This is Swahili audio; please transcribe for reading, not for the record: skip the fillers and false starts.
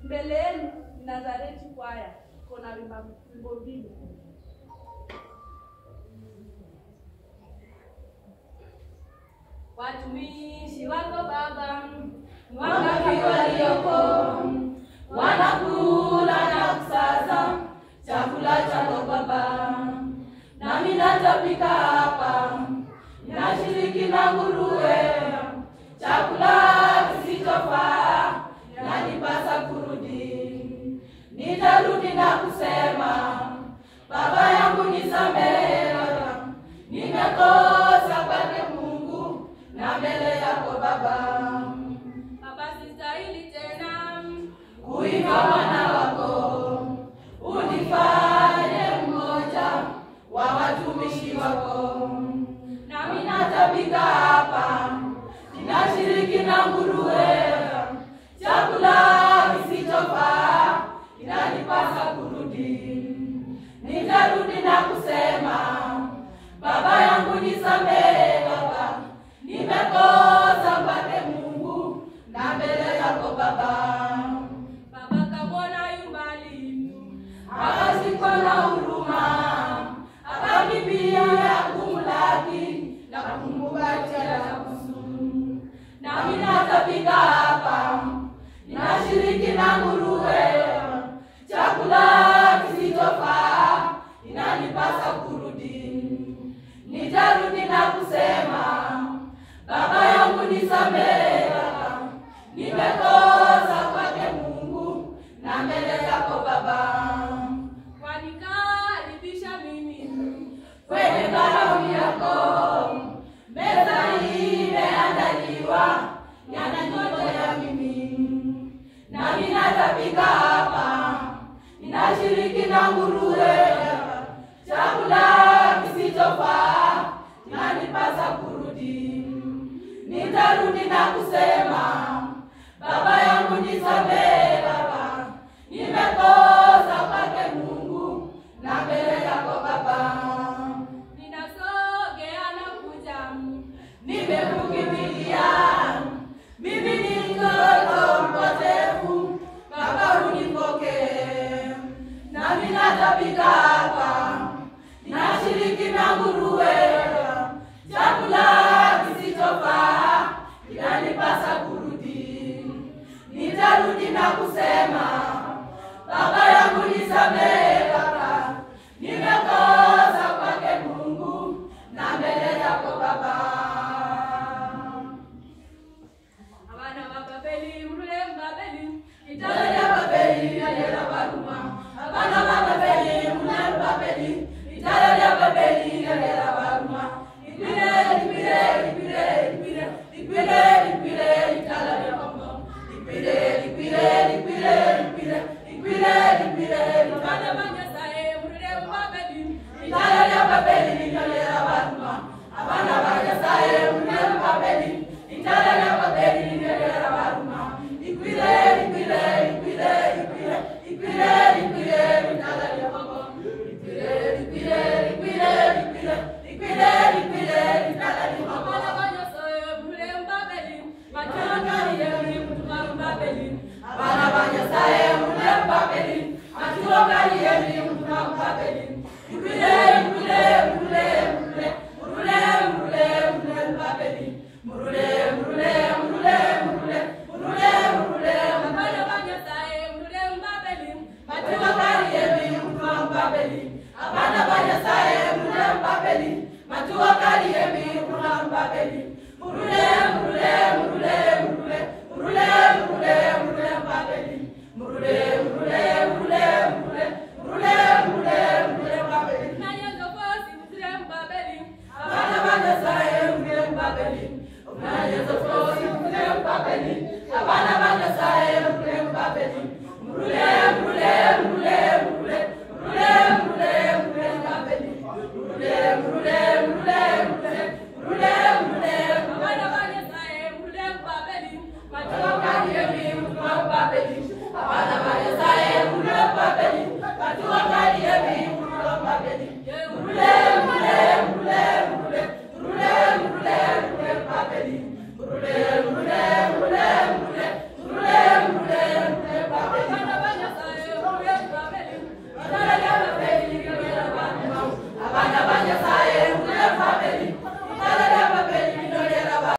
Mbeleni Nazareti kwaya kona wimbo vile. Watumishi wako Baba, wangapi walioko wanakula na kusaza chakula chako Baba, nami natapika hapa nashiriki na nguruwe chakula kisichofaa yanipasa kurudi. Nitarudi na kusema Baba yangu nisamehe, nimekosa kwake Mungu na mbele yako Baba. Baba sistahili tena kuitwa mwana wako, unifanye mmoja wa watumishi wako. Nami natapika hapa ninashiriki na nguruwe chakula kisichofaa inanipasa kurudi. Nitarudi na kusema Baba yangu nisamehe Baba, nimekosa kwake Mungu na mbele yako Baba. Baba kamwona yumbali akashikwa na huruma, akanibia kumlaki na kumkumbatia na kusumu. Nami natapika hapa ninashiriki na nguruwe chakula kisichofaa inanipasa kurudi. Nitarudi na kusema Baba yangu nisamehe Baba, nimekosa kwake Mungu na mbele yako Baba. Wanikaribisha mimi kwenye karamu yako, meza imeandaliwa yananingojea mimi. Nami natapika hapa ninashiriki na nguruwe chakula kisichofaa inanipasa kurudi. Nitarudi na kusema Baba yangu nisamehe Baba, nimekosa kwake Mungu na mbele yako Baba. Ninasogea na kuja, nimekukimbilia, mimi ni mtoto mpotevu, Baba unipokee. Nami natapika hapa ninashiriki na nguruwe chakula kisichofaa inanipasa kurudi. Nitarudi na kusema Baba yangu nisamehe Baba, nimekosa kwake Mungu na mbele yako Baba. Abana babeli mrule mbabeli italia babeli yera baruma. Abana babeli mrule mbabeli italia babeli yera baruma. Abana banya sae mule mbabeli, matuwa kali emi kuna mbabeli.